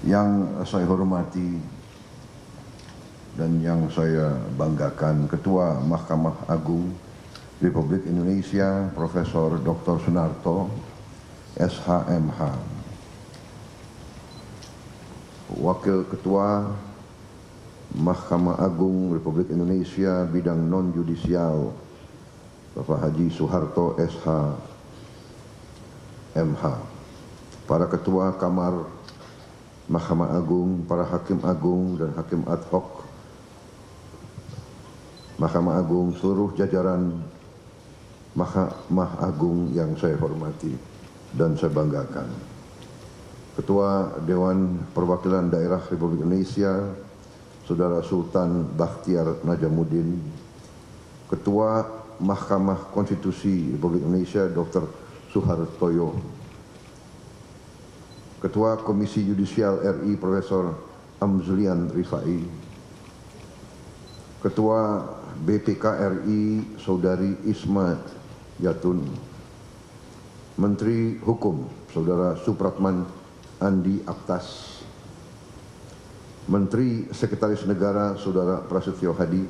Yang saya hormati dan yang saya banggakan, Ketua Mahkamah Agung Republik Indonesia Profesor Dr. Sunarto, SHMH, Wakil Ketua Mahkamah Agung Republik Indonesia bidang non-judisial Bapak Haji Soeharto SHMH, para Ketua Kamar Mahkamah Agung, para Hakim Agung dan Hakim Ad Hoc Mahkamah Agung, seluruh jajaran Mahkamah Agung yang saya hormati dan saya banggakan. Ketua Dewan Perwakilan Daerah Republik Indonesia, Saudara Sultan Bakhtiar Najamuddin, Ketua Mahkamah Konstitusi Republik Indonesia, Dr. Suhartoyo, Ketua Komisi Yudisial RI, Profesor Amzulian Rifai, Ketua BPK RI, Saudari Isma Yatun, Menteri Hukum, Saudara Supratman Andi Aptas, Menteri Sekretaris Negara, Saudara Prasetyo Hadi,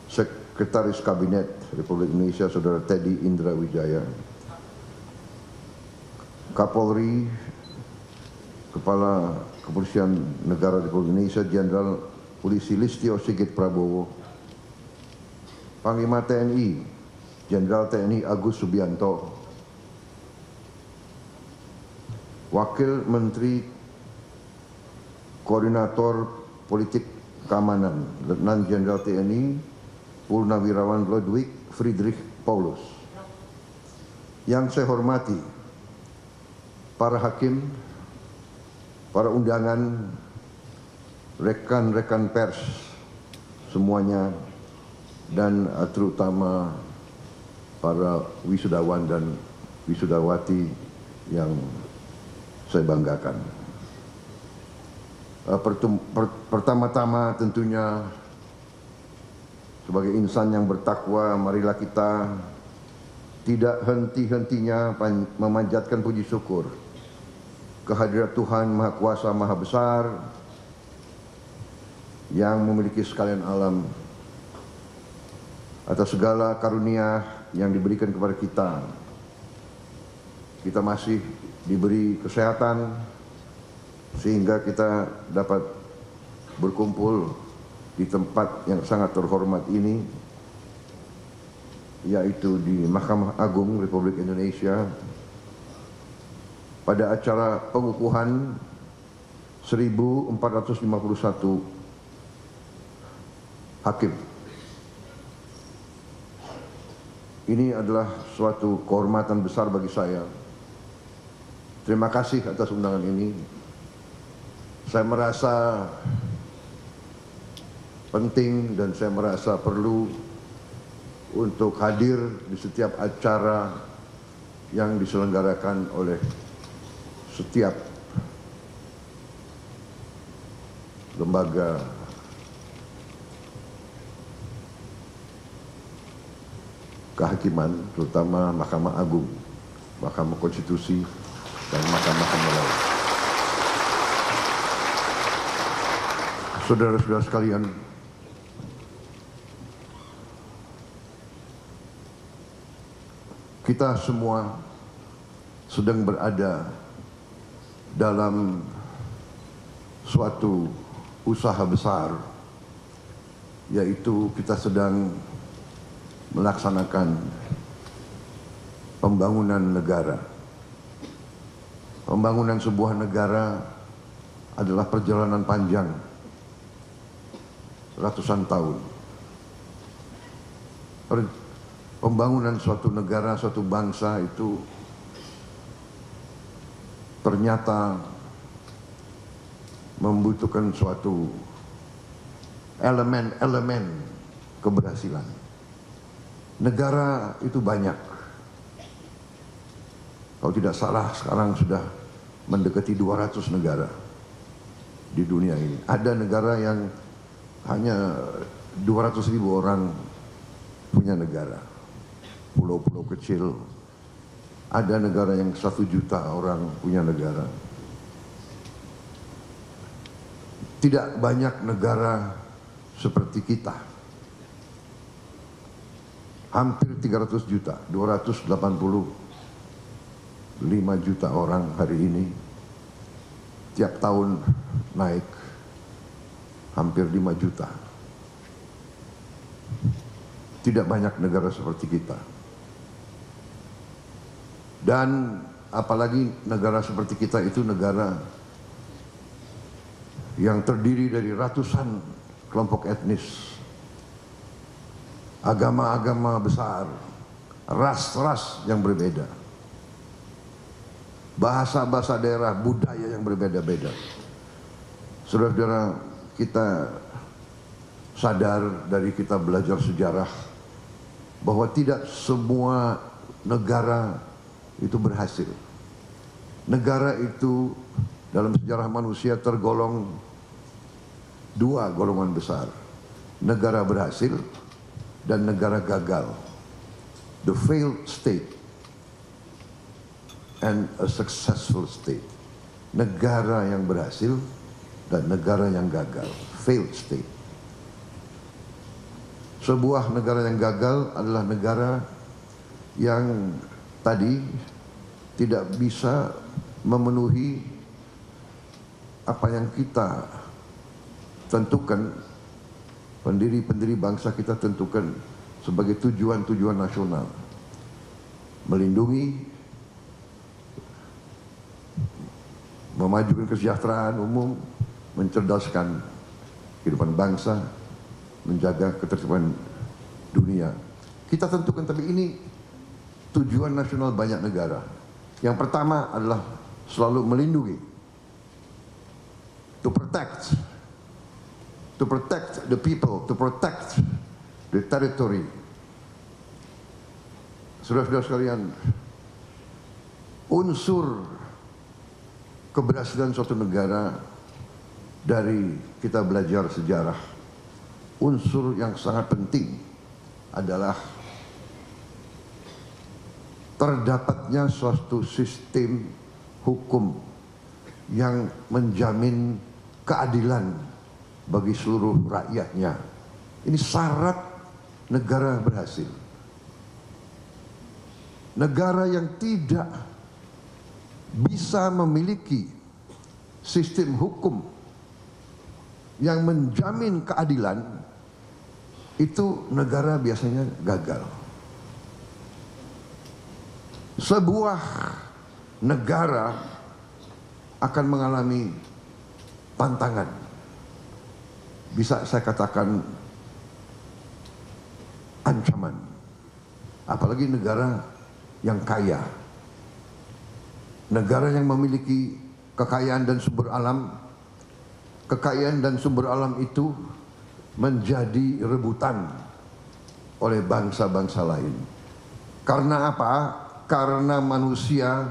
Sekretaris Kabinet Republik Indonesia, Saudara Teddy Indra Wijaya, Kapolri, Kepala Kepolisian Negara Republik Indonesia, Jenderal Polisi Listio Sigit Prabowo, Panglima TNI, Jenderal TNI Agus Subianto, Wakil Menteri Koordinator Politik Keamanan, Letnan Jenderal TNI Purnawirawan Ludwig Friedrich Paulus. Yang saya hormati para hakim, para undangan, rekan-rekan pers semuanya, dan terutama para wisudawan dan wisudawati yang saya banggakan. Pertama-tama tentunya sebagai insan yang bertakwa, marilah kita tidak henti-hentinya memanjatkan puji syukur kehadirat Tuhan Maha Kuasa Maha Besar yang memiliki sekalian alam, atas segala karunia yang diberikan kepada kita. Kita masih diberi kesehatan sehingga kita dapat berkumpul di tempat yang sangat terhormat ini, yaitu di Mahkamah Agung Republik Indonesia, pada acara pengukuhan 1451 hakim. Ini adalah suatu kehormatan besar bagi saya. Terima kasih atas undangan ini. Saya merasa penting dan saya merasa perlu untuk hadir di setiap acara yang diselenggarakan oleh setiap lembaga kehakiman, terutama Mahkamah Agung, Mahkamah Konstitusi, dan Mahkamah lain. Saudara-saudara sekalian, kita semua sedang berada dalam suatu usaha besar, yaitu kita sedang melaksanakan pembangunan negara. Pembangunan sebuah negara adalah perjalanan panjang, ratusan tahun. Pembangunan suatu negara, suatu bangsa itu ternyata membutuhkan suatu elemen-elemen keberhasilan. Negara itu banyak. Kalau tidak salah sekarang sudah mendekati 200 negara di dunia ini. Ada negara yang hanya 200.000 orang punya negara, pulau-pulau kecil. Ada negara yang 1 juta orang punya negara. tidak banyak negara seperti kita. Hampir 300 juta, 285 juta orang hari ini. Tiap tahun naik hampir 5 juta. Tidak banyak negara seperti kita. Dan apalagi negara seperti kita itu negara yang terdiri dari ratusan kelompok etnis, agama-agama besar, ras-ras yang berbeda, bahasa-bahasa daerah, budaya yang berbeda-beda. Saudara-saudara, kita sadar dari kita belajar sejarah bahwa tidak semua negara itu berhasil. Negara itu dalam sejarah manusia tergolong dua golongan besar. Negara berhasil dan negara gagal. The failed state and a successful state. Negara yang berhasil dan negara yang gagal. Failed state. Sebuah negara yang gagal adalah negara yang tadi tidak bisa memenuhi apa yang kita tentukan, pendiri-pendiri bangsa kita tentukan sebagai tujuan-tujuan nasional. Melindungi, memajukan kesejahteraan umum, mencerdaskan kehidupan bangsa, menjaga ketertiban dunia. Kita tentukan, tapi ini tujuan nasional banyak negara. Yang pertama adalah selalu melindungi, to protect the people, to protect the territory. Saudara-saudara sekalian, unsur keberhasilan suatu negara dari kita belajar sejarah, unsur yang sangat penting adalah terdapatnya suatu sistem hukum yang menjamin keadilan bagi seluruh rakyatnya. Ini syarat negara berhasil. Negara yang tidak bisa memiliki sistem hukum yang menjamin keadilan, itu negara biasanya gagal. Sebuah negara akan mengalami tantangan, bisa saya katakan ancaman, apalagi negara yang kaya, negara yang memiliki kekayaan dan sumber alam. Kekayaan dan sumber alam itu menjadi rebutan oleh bangsa-bangsa lain. Karena apa? Karena manusia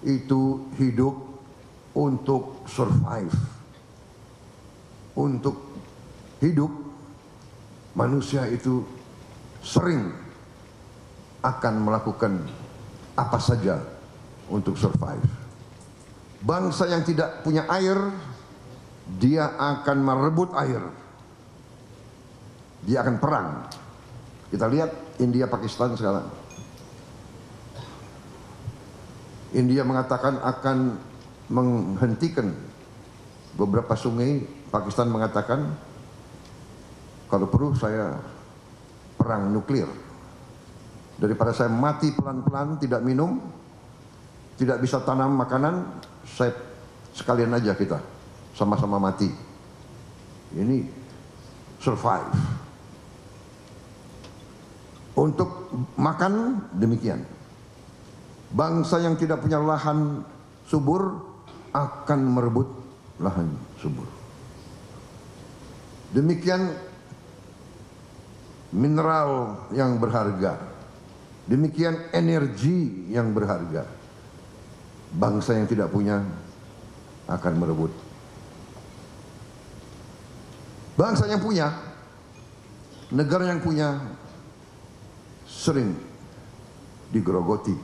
itu hidup untuk survive. Untuk hidup, manusia itu sering akan melakukan apa saja untuk survive. Bangsa yang tidak punya air, dia akan merebut air. Dia akan perang. Kita lihat India Pakistan sekarang. India mengatakan akan menghentikan beberapa sungai. Pakistan mengatakan kalau perlu saya perang nuklir. Daripada saya mati pelan-pelan, tidak minum, tidak bisa tanam makanan, saya sekalian aja kita sama-sama mati. Ini survive. Untuk makan demikian. Bangsa yang tidak punya lahan subur akan merebut lahan subur. Demikian mineral yang berharga. Demikian energi yang berharga. Bangsa yang tidak punya akan merebut. Bangsa yang punya, negara yang punya sering digerogoti.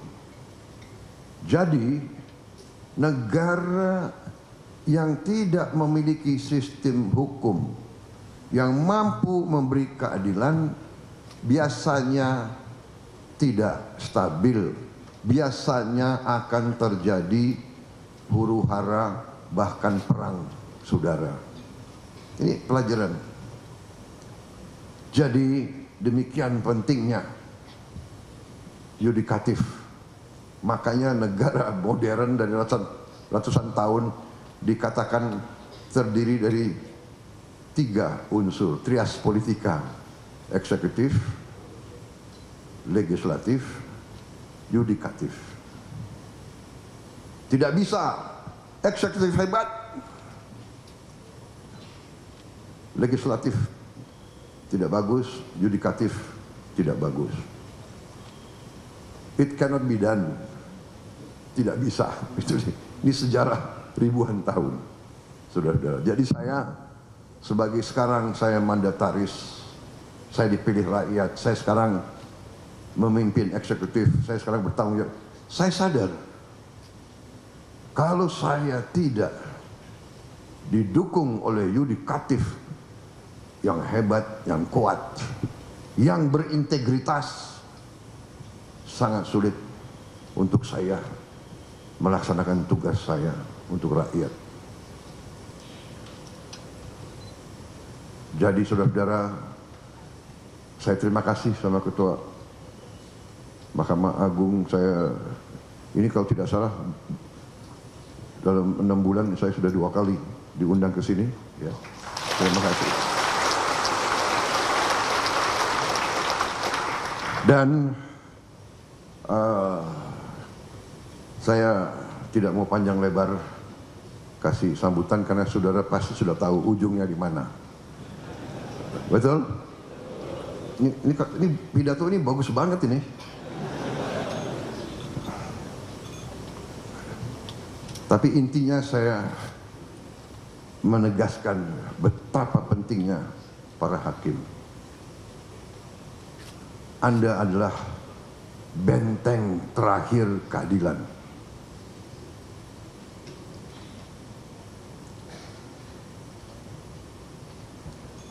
Jadi negara yang tidak memiliki sistem hukum yang mampu memberi keadilan biasanya tidak stabil, biasanya akan terjadi huru-hara bahkan perang saudara. Ini pelajaran. Jadi demikian pentingnya yudikatif. Makanya negara modern dari ratusan tahun dikatakan terdiri dari 3 unsur, trias politika: eksekutif, legislatif, yudikatif. Tidak bisa eksekutif hebat, legislatif tidak bagus, yudikatif tidak bagus. It cannot be done. Tidak bisa. Ini sejarah ribuan tahun, saudara-saudara. Jadi sekarang saya mandataris, saya dipilih rakyat, saya sekarang memimpin eksekutif, saya sekarang bertanggung jawab. Saya sadar kalau saya tidak didukung oleh yudikatif yang hebat, yang kuat, yang berintegritas, sangat sulit untuk saya melaksanakan tugas saya untuk rakyat. Jadi saudara-saudara, saya terima kasih sama Ketua Mahkamah Agung. Saya ini kalau tidak salah dalam 6 bulan saya sudah 2 kali diundang ke sini. Ya, terima kasih. Dan saya tidak mau panjang lebar kasih sambutan karena saudara pasti sudah tahu ujungnya di mana. Betul? Ini pidato ini bagus banget ini. Tapi intinya saya menegaskan betapa pentingnya para hakim. Anda adalah benteng terakhir keadilan.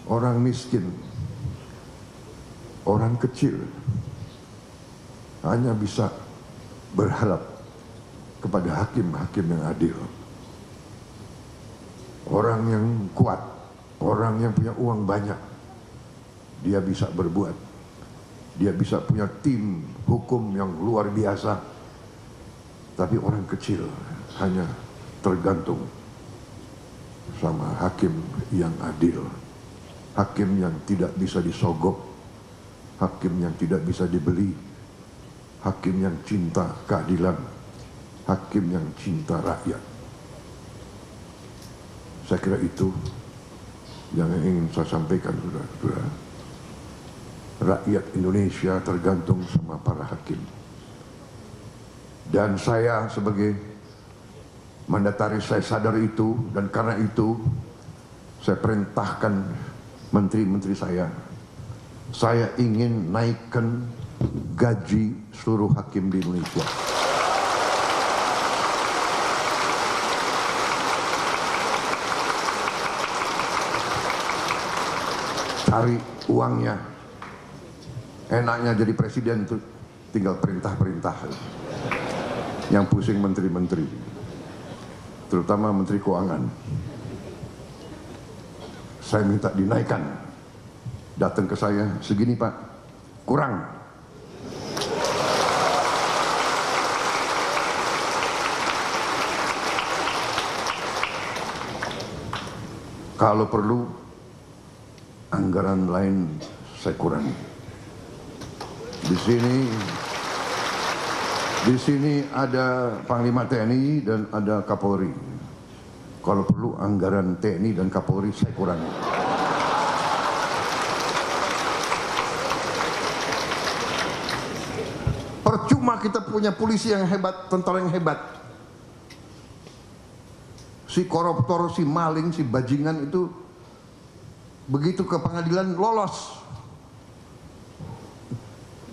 Orang miskin, orang kecil hanya bisa berharap kepada hakim-hakim yang adil. Orang yang kuat, orang yang punya uang banyak, dia bisa berbuat. Dia bisa punya tim hukum yang luar biasa. Tapi orang kecil hanya tergantung sama hakim yang adil. Hakim yang tidak bisa disogok, hakim yang tidak bisa dibeli, hakim yang cinta keadilan, hakim yang cinta rakyat. Saya kira itu yang ingin saya sampaikan, saudara-saudara. Rakyat Indonesia tergantung sama para hakim. Dan saya sebagai mandataris, saya sadar itu, dan karena itu saya perintahkan menteri-menteri saya ingin naikkan gaji seluruh hakim di Indonesia. Cari uangnya. Enaknya jadi presiden itu tinggal perintah-perintah. Yang pusing menteri-menteri, terutama menteri keuangan. Saya minta dinaikkan. Datang ke saya, segini Pak, kurang. Kalau perlu, anggaran lain saya kurangi. Di sini ada Panglima TNI dan ada Kapolri. Kalau perlu anggaran TNI dan Kapolri saya kurangi. Percuma kita punya polisi yang hebat, tentara yang hebat. Si koruptor, si maling, si bajingan itu begitu ke pengadilan lolos.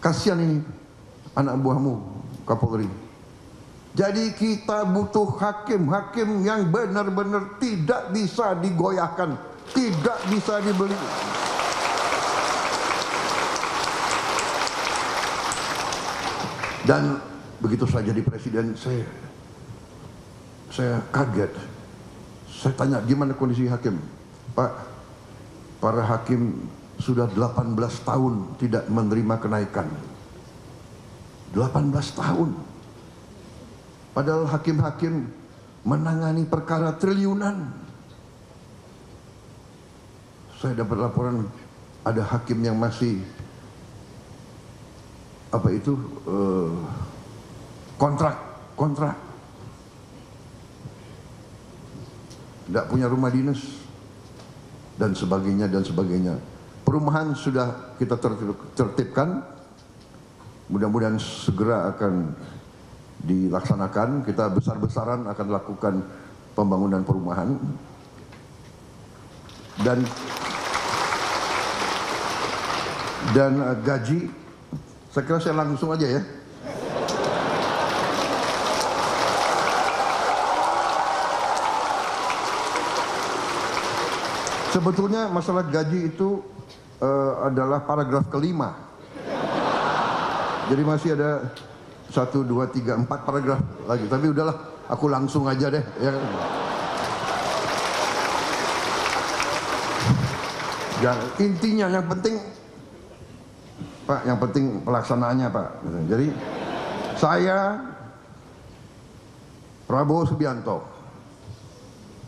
Kasihan ini anak buahmu Kapolri. Jadi kita butuh hakim-hakim yang benar-benar tidak bisa digoyahkan, tidak bisa dibeli. Dan begitu saya jadi presiden, saya kaget. Saya tanya, gimana kondisi hakim? Pak, para hakim sudah 18 tahun tidak menerima kenaikan. 18 tahun. Padahal hakim-hakim menangani perkara triliunan. Saya dapat laporan ada hakim yang masih kontrak tidak punya rumah dinas dan sebagainya. Perumahan sudah kita tertibkan, mudah-mudahan segera akan dilaksanakan. Kita besar-besaran akan lakukan pembangunan perumahan dan gaji. Saya kira saya langsung aja ya. Sebetulnya masalah gaji itu adalah paragraf kelima. Jadi masih ada 1, 2, 3, 4 paragraf lagi. Tapi udahlah, aku langsung aja deh. Ya. Intinya yang penting, Pak, yang penting pelaksanaannya, Pak. Jadi saya Prabowo Subianto,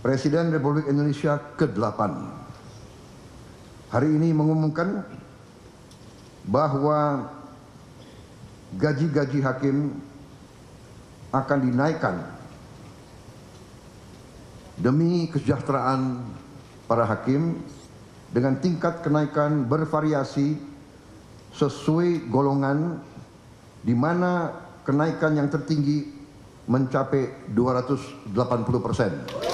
Presiden Republik Indonesia ke-8, hari ini mengumumkan bahwa gaji-gaji hakim akan dinaikkan demi kesejahteraan para hakim dengan tingkat kenaikan bervariasi sesuai golongan, di mana kenaikan yang tertinggi mencapai 280%.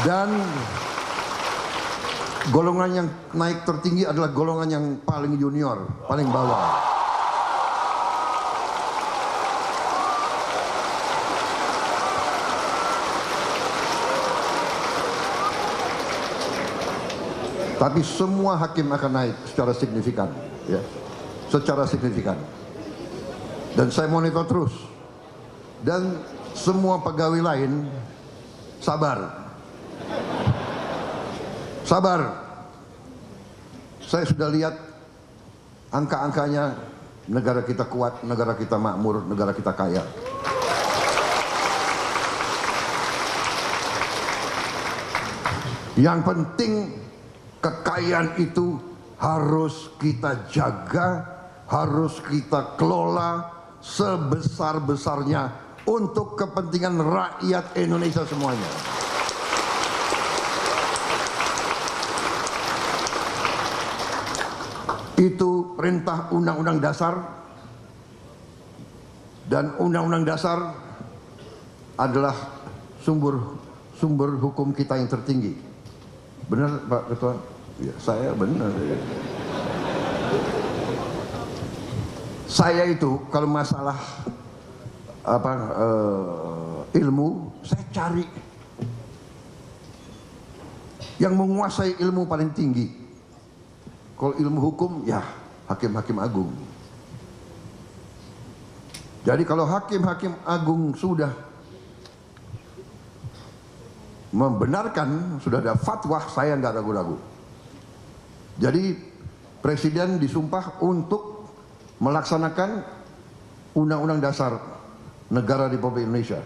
Dan golongan yang naik tertinggi adalah golongan yang paling junior, paling bawah. Tapi semua hakim akan naik secara signifikan, ya, secara signifikan. Dan saya monitor terus. Dan semua pegawai lain sabar. Sabar. Saya sudah lihat angka-angkanya, negara kita kuat, negara kita makmur, negara kita kaya. Yang penting kekayaan itu harus kita jaga, harus kita kelola sebesar-besarnya untuk kepentingan rakyat Indonesia semuanya. Itu perintah Undang-Undang Dasar, dan Undang-Undang Dasar adalah sumber hukum kita yang tertinggi. Benar, Pak Ketua? Ya, saya benar. Saya itu kalau masalah ilmu, saya cari yang menguasai ilmu paling tinggi. Kalau ilmu hukum, ya hakim-hakim agung. Jadi kalau hakim-hakim agung sudah membenarkan, sudah ada fatwa, saya nggak ragu-ragu. Jadi Presiden disumpah untuk melaksanakan Undang-Undang Dasar Negara Republik Indonesia.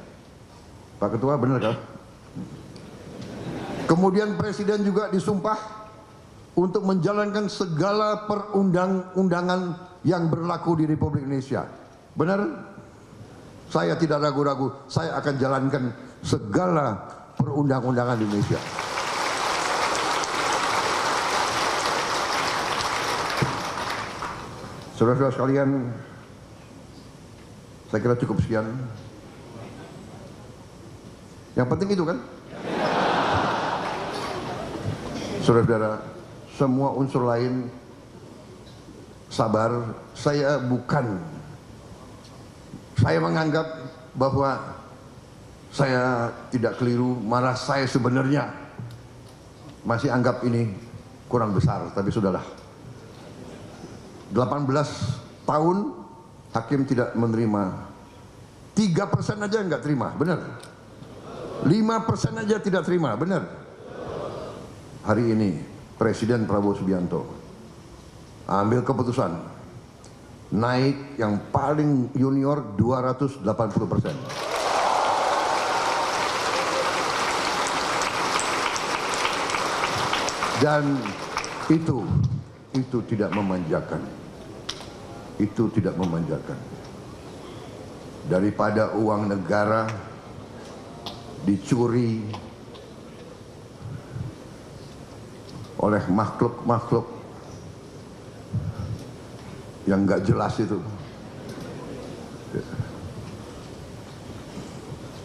Pak Ketua, benar kan? Kemudian Presiden juga disumpah untuk menjalankan segala perundang-undangan yang berlaku di Republik Indonesia. Benar? Saya tidak ragu-ragu, saya akan jalankan segala perundang-undangan di Indonesia. Saudara-saudara sekalian, saya kira cukup sekian. Yang penting itu kan? Saudara-saudara, semua unsur lain sabar. Saya menganggap bahwa saya tidak keliru, malah saya sebenarnya masih anggap ini kurang besar, tapi sudahlah. 18 tahun hakim tidak menerima, 3% aja nggak terima, benar? 5% aja tidak terima, benar? Hari ini Presiden Prabowo Subianto ambil keputusan naik yang paling junior 280%. Dan itu tidak memanjakan. Itu tidak memanjakan. Daripada uang negara dicuri oleh makhluk-makhluk yang nggak jelas itu.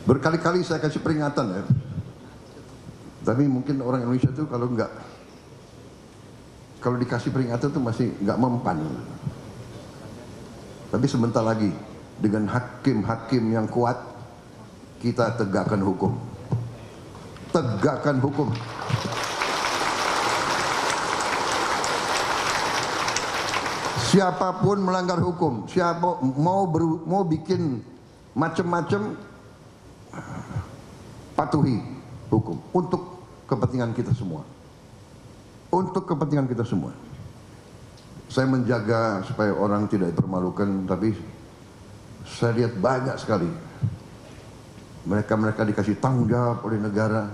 Berkali-kali saya kasih peringatan ya. Tapi mungkin orang Indonesia itu kalau dikasih peringatan itu masih nggak mempan. Tapi sebentar lagi dengan hakim-hakim yang kuat kita tegakkan hukum. Tegakkan hukum. Siapapun melanggar hukum, siapa mau bikin macam-macam, patuhi hukum untuk kepentingan kita semua. Untuk kepentingan kita semua. Saya menjaga supaya orang tidak dipermalukan, tapi saya lihat banyak sekali mereka dikasih tanggung jawab oleh negara,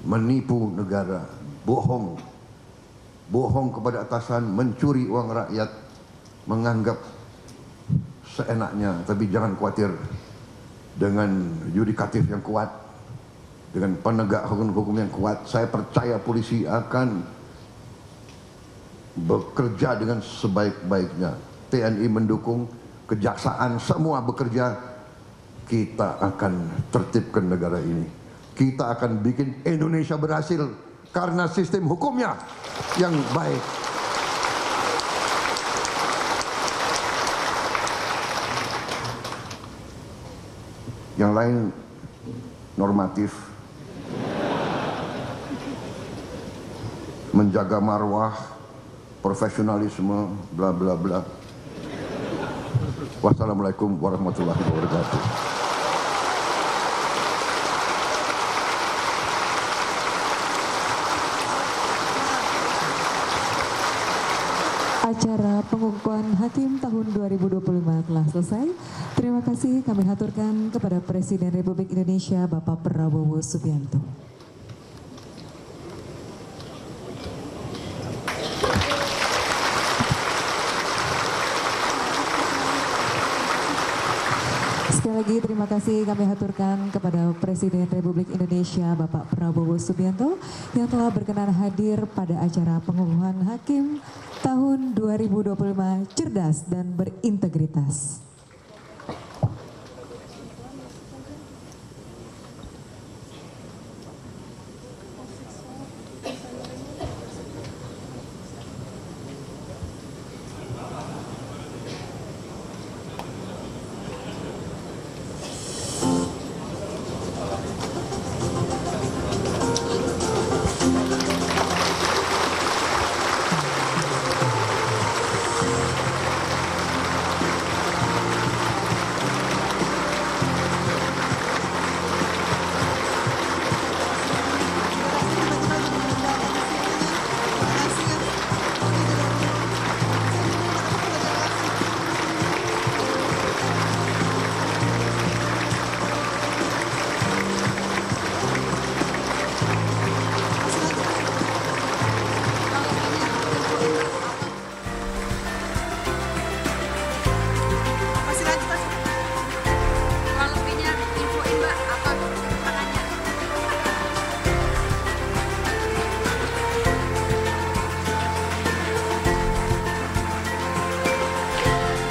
menipu negara, bohong kepada atasan, mencuri uang rakyat, menganggap seenaknya. Tapi jangan khawatir, dengan yudikatif yang kuat, dengan penegak hukum yang kuat, saya percaya polisi akan bekerja dengan sebaik-baiknya. TNI mendukung, kejaksaan semua bekerja. Kita akan tertibkan negara ini. Kita akan bikin Indonesia berhasil karena sistem hukumnya yang baik. Yang lain normatif, menjaga marwah, profesionalisme, bla bla bla. Wassalamualaikum warahmatullahi wabarakatuh. Acara pengukuhan hakim tahun 2025 telah selesai. Terima kasih kami haturkan kepada Presiden Republik Indonesia Bapak Prabowo Subianto. Sekali lagi terima kasih kami haturkan kepada Presiden Republik Indonesia Bapak Prabowo Subianto yang telah berkenan hadir pada acara pengukuhan hakim tahun 2025 cerdas dan berintegritas.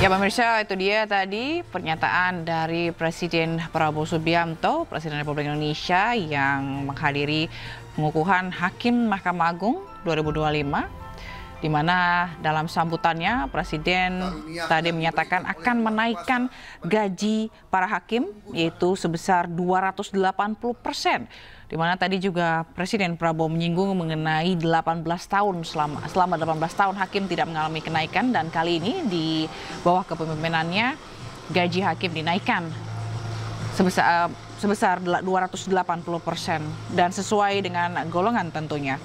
Ya pemirsa, itu dia tadi pernyataan dari Presiden Prabowo Subianto, Presiden Republik Indonesia yang menghadiri pengukuhan Hakim Mahkamah Agung 2025, di mana dalam sambutannya Presiden tadi menyatakan akan menaikkan gaji para hakim yaitu sebesar 280%. Di mana tadi juga Presiden Prabowo menyinggung mengenai 18 tahun selama 18 tahun hakim tidak mengalami kenaikan, dan kali ini di bawah kepemimpinannya gaji hakim dinaikkan sebesar 280% dan sesuai dengan golongan tentunya.